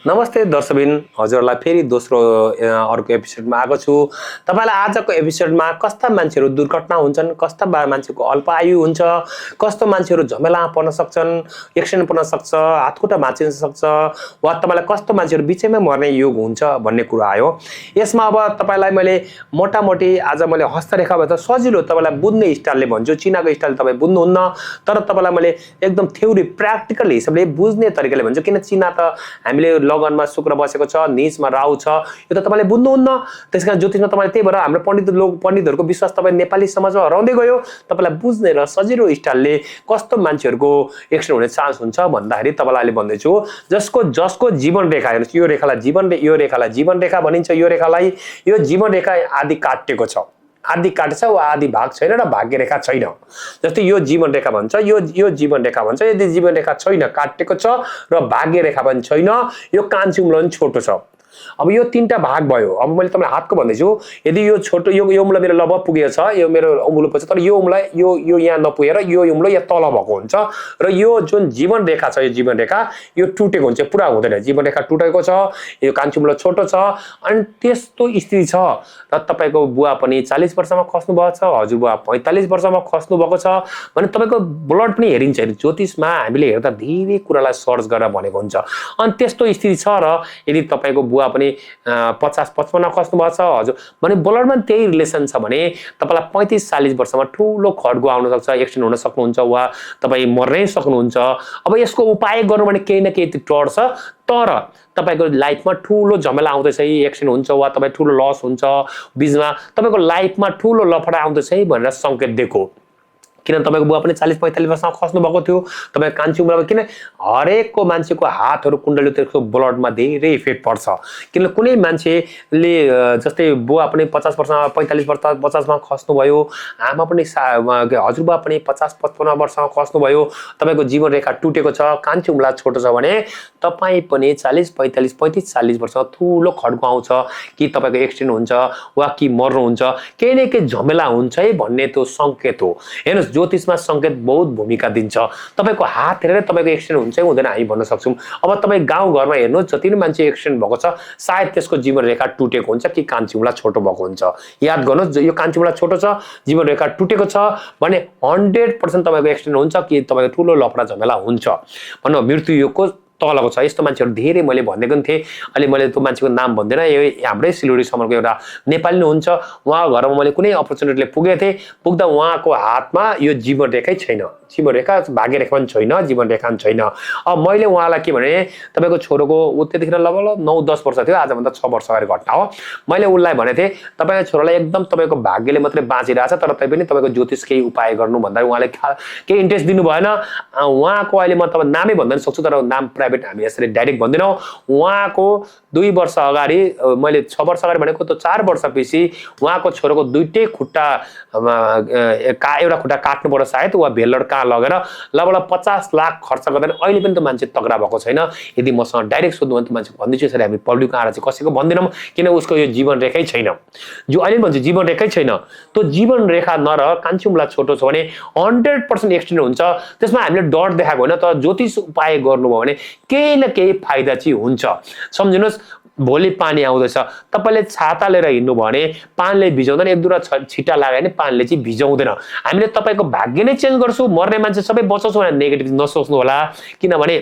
नमस्ते दर्शकबिन, हजुरलाई फेरि दोस्रो अर्को एपिसोडमा आएको छु। तपाईलाई आजको एपिसोडमा कस्ता मान्छेहरू दुर्घटना हुन्छन्, कस्ता मान्छेको अल्प आयु हुन्छ, कस्तो मान्छेहरू झमेला पर्न सक्छन्, एक्सिडेन्ट पर्न सक्छ, हातखुट्टा भाँचिन सक्छ, वा तपाईलाई कस्तो मान्छेहरू बिचैमा मर्ने योग हुन्छ भन्ने कुरा आयो। यसमा अब तपाईलाई मैले मोटामोटी आज मैले हस्तरेखा भए त सजिलो तपाईलाई बुझ्ने स्टाइलले भन्छु, चिनाको स्टाइल तपाईँ बुझ्नुहुन्न, तर तपाईलाई मैले एकदम थ्योरी प्र्याक्टिकल हिसाबले बुझ्ने तरिकाले भन्छु। किन चिना त हामीले लगनमा शुक्र बसेको छ, नीचमा राहु छ, यो त तपाईले बुझ्नुहुन्न। त्यसकारण ज्योतिषमा तपाईले त्यही भएर हाम्रो पण्डितहरूको विश्वास तपाईँ नेपाली समाजमा हराउँदै गयो। तपाईलाई बुझ्ने र सजिलो स्टाइलले कस्तो मान्छेहरूको एक्सिडेन्ट हुने चान्स हुन्छ भन्दाखेरि तपाईलाई अहिले भन्दैछु, जसको जीवन रेखा हेर्नुहोस्, यो रेखालाई जीवन रेखा भनिन्छ। यो जीवन रेखा आदि काटिएको छ, आदि काटेछ वा आदि भाग छैन र भाग्य रेखा छैन। जस्तै यो जीवन रेखा भन्छ, यो जीवन रेखा भन्छ। यदि जीवन रेखा छैन, काटेको छ र भाग्य रेखा पनि छैन, यो कान्छी उम्लो पनि छोटो छ। अब यो तीनटा भाग भयो। अब मैले तपाईलाई हातको भन्दैछु, यदि यो छोटो यो उम्लो मेरो लगभग पुगेको छ, यो मेरो उम्लो पछि, तर यो उम्ला यो यहाँ नपुगेर यो उम्लो यहाँ तल भएको हुन्छ र यो जुन जीवन रेखा छ, यो जीवन रेखा यो टुटेको हुन्छ, पुरा हुँदैन। जीवन रेखा टुटेको छ, यो कान्छी उम्लो छोटो छ, अनि त्यस्तो स्थिति छ र तपाईको बुवा पनि 40 वर्षमा खस्नु भएको छ, हजुरबुवा 45 वर्षमा खस्नु भएको छ भने तपाईको ब्लड पनि हेरिन्छ। ज्योतिषमा हामीले हेर्दा धेरै कुरालाई सर्च गरेर भनेको हुन्छ। अनि त्यस्तो स्थिति छ र यदि तपाईको बुवा पनि 50-55 खस्नु भएको छ हजुर भने ब्लडमा त्यही रिलेसन छ भने तपाईलाई 35-40 वर्षमा ठूलो खड्गो आउन सक्छ, एक्सिडेन्ट हुन सक्नुहुन्छ वा तपाईँ मर्नै सक्नुहुन्छ। अब यसको उपाय गर्नु भने केही न केही टर्छ, तर तपाईको लाइफमा ठूलो झमेला आउँदैछ, एक्सिडेन्ट हुन्छ वा तपाईँ ठूलो लस हुन्छ, बिचमा तपाईको लाइफमा ठूलो लफडा आउँदैछ भनेर संकेत दिएको। किन तपाईको बुवा पनि 40-45 वर्षमा खस्नु भएको थियो, तपाईको कान्छी उम्रमा। किन हरेकको मान्छेको हातहरू कुण्डली त्यसको ब्लडमा धेरै इफेक्ट पर्छ। किन कुनै मान्छेले जस्तै बुवा पनि 50 वर्षमा 45 वर्ष 50मा खस्नु भयो, आमा पनि हजुरबुवा पनि 50-55 वर्षमा खस्नु भयो, तपाईको जीवन रेखा टुटेको छ, कान्छी उम्ला छोटो छ भने तपाईँ पनि 40-45 35-40 वर्षमा ठुलो खड्गो आउँछ कि तपाईको एक्सिडेन्ट हुन्छ वा कि मर्नुहुन्छ, केही न केही झमेला हुन्छ है भन्ने त्यो संकेत हो। हेर्नुहोस्, ज्योतिषमा संकेत बहुत भूमिका दिन्छ। तपाईको हात हेरेर तपाईको एक्सिडेन्ट हुन्छ हुँदैन हामी भन्न सक्छौँ। अब तपाईँ गाउँ घरमा हेर्नुहोस्, जति नै मान्छे एक्सिडेन्ट भएको छ सायद त्यसको जीवन रेखा टुटेको हुन्छ कि कान्छी उम्ला छोटो भएको हुन्छ। याद गर्नुहोस्, यो कान्छी उम्ला छोटो छ, जीवन रेखा टुटेको छ भने 100% तपाईको एक्सिडेन्ट हुन्छ कि तपाईको ठुलो लफडा झमेला हुन्छ भन्नु। मृत्यु योगको तलको छ। यस्तो मान्छेहरू धेरै मैले भनेको पनि थिएँ। अहिले मैले त्यो मान्छेको नाम भन्दैन, यो हाम्रै सिलगढीसम्मको एउटा नेपाली हुनुहुन्छ, उहाँ घरमा मैले कुनै अपर्च्युनिटीले पुगेको थिएँ। पुग्दा उहाँको हातमा यो जीवन रेखै छैन, जीवन रेखा भाग्य रेखा पनि छैन, जीवन रेखा पनि छैन। अब मैले उहाँलाई के भने, तपाईँको छोरोको ऊ त्यतिखेर लगभग 9-10 वर्ष थियो, आजभन्दा 6 वर्ष अगाडि घटना हो। मैले उसलाई भनेको थिएँ, तपाईँको छोरालाई एकदम तपाईँको भाग्यले मात्रै बाँचिरहेछ, तर तैपनि तपाईँको ज्योतिष केही उपाय गर्नु भन्दा उहाँले केही इन्ट्रेस्ट दिनु भएन। उहाँको अहिले म तपाईँ नामै भन्दैन सक्छु, तर नाम प्राइभेट हामी यसरी डाइरेक्ट भन्दैनौँ। उहाँको 2 वर्ष अगाडि, मैले 6 वर्ष अगाडि भनेको त 4 वर्षपछि उहाँको छोरोको दुईटै खुट्टा एउटा खुट्टा काट्नु पर्यो सायद, वा भेलर कहाँ लगेर लगभग 50 लाख खर्च गर्दैन। अहिले पनि त मान्छे तगडा भएको छैन। यदि मसँग डाइरेक्ट सोध्नु भने त मान्छे भनिदिन्छु, यसरी हामी पब्लिकमा आएर चाहिँ कसैको भन्दैनौँ, किन उसको यो जीवन रेखै छैन। जो अहिले भन्छ जीवन रेखै छैन, त्यो जीवन रेखा नरह कान्छी उम्ला छोटो छ भने 100% एक्सिडेन्ट हुन्छ। त्यसमा हामीले डर देखाएको होइन, तर ज्योतिष उपाय गर्नुभयो भने केही न केही फाइदा चाहिँ हुन्छ। सम्झिनुहोस्, भोलि पानी आउँदैछ, तपाईँले छाता लिएर हिँड्नु भने पानीले भिजाउँदैन, एक दुईवटा छिटा लाग्यो भने पानीले चाहिँ भिजाउँदैन। हामीले तपाईँको भाग्य नै चेन्ज गर्छौँ, मर्ने मान्छे सबै बचाउँछौँ भने नेगेटिभ नसोच्नु होला। किनभने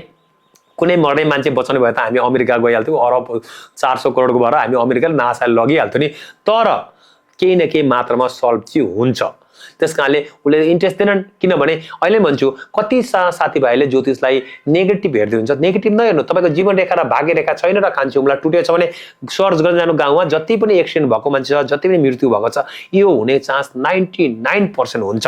कुनै मर्ने मान्छे बचाउने भए त हामी अमेरिका गइहाल्थ्यौँ, अरब 400 करोडको भएर हामी अमेरिकाले नासाले लगिहाल्थ्यो नि। तर केही न केही मात्रामा सल्भ चाहिँ हुन्छ। त्यस कारणले उसले इन्ट्रेस्ट दिएनन्। किनभने अहिले भन्छु, कति साथीभाइले ज्योतिषलाई नेगेटिभ हेर्दै हुन्छ। नेगेटिभ नहेर्नु, तपाईँको जीवन रेखा र भाग्य रेखा छैन र कान्छी उम्ला टुटेको छ भने सर्च गर्न जानु गाउँमा, जति पनि एक्सिडेन्ट भएको मान्छे छ, जति पनि मृत्यु भएको छ, यो हुने चान्स 99% हुन्छ,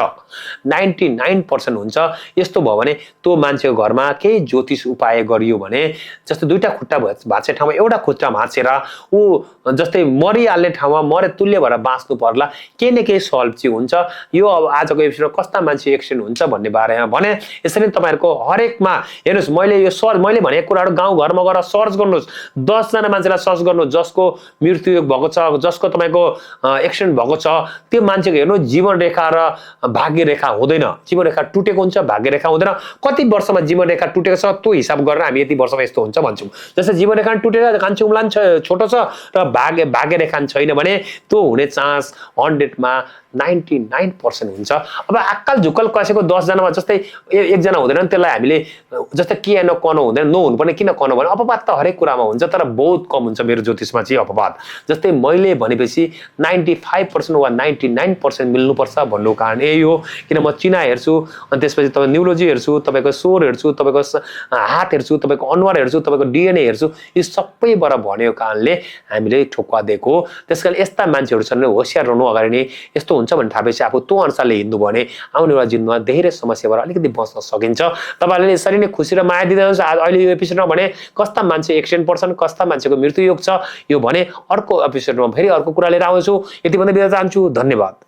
99% हुन्छ। यस्तो भयो भने त्यो मान्छेको घरमा केही ज्योतिष उपाय गरियो भने, जस्तै दुईटा खुट्टा भाँचे ठाउँमा एउटा खुट्टा भाँचेर ऊ जस्तै मरिहाल्ने ठाउँमा मरे तुल्य भएर बाँच्नु पर्ला, केही न केही सल्भ चाहिँ हुन्छ। यो अब आजको एपिसोडमा कस्ता मान्छे एक्सिडेन्ट हुन्छ भन्ने बारेमा भने। यसरी तपाईँहरूको हरेकमा हेर्नुहोस्, मैले यो सर्च, मैले भनेको कुराहरू गाउँघरमा गएर सर्च गर्नुहोस्, 10 जना मान्छेलाई सर्च गर्नुहोस् जसको मृत्यु भएको छ, जसको तपाईँको एक्सिडेन्ट भएको छ, त्यो मान्छेको हेर्नु जीवन रेखा र भाग्य रेखा हुँदैन। जीवन रेखा टुटेको हुन्छ, भाग्य रेखा हुँदैन। कति वर्षमा जीवन रेखा टुटेको छ त्यो हिसाब गरेर हामी यति वर्षमा यस्तो हुन्छ भन्छौँ। जस्तै जीवन रेखा टुटेर कान्छी उम्लान छोटो छ र भाग्य रेखा छैन भने त्यो हुने चान्स 100 मा 99% हुन्छ। अब आक्कल झुक्कल कसैको 10 जनामा जस्तै एकजना हुँदैन, त्यसलाई हामीले जस्तै के न कनो हुँदैन, नहुनुपर्ने किन कनो भने अपवाद त हरेक कुरामा हुन्छ, तर बहुत कम हुन्छ मेरो ज्योतिषमा चाहिँ अपवाद। जस्तै मैले भनेपछि 95% वा 99% मिल्नुपर्छ भन्नुको कारण यही हो, किन म चिना हेर्छु, अनि त्यसपछि तपाईँ न्युरोलोजी हेर्छु, तपाईँको स्वर हेर्छु, तपाईँको हात हेर्छु, तपाईँको अनुहार हेर्छु, तपाईँको डिएनए हेर्छु, यो सबैबाट भनेको कारणले हामीले ठोक्का दिएको। त्यसकारण यस्ता मान्छेहरू छन्, होसियार रहनु। अगाडि नै यस्तो हुन्छ भने थाहा पाएपछि आफू त्यो अनुसारले हिँड्नु भने आउनेवाला जीवनमा धेरै समस्याबाट अलिकति बच्न सकिन्छ। तपाईँहरूले यसरी नै खुसी र माया दिँदै हुनुहुन्छ। अहिले यो एपिसोडमा भने कस्ता मान्छे एक्सिडेन्ट पर्छन्, कस्ता मान्छेको मृत्यु योग छ, यो भने अर्को एपिसोडमा फेरि अर्को कुरा लिएर आउँछु। यति भन्दै बिदा चाहन्छु। धन्यवाद।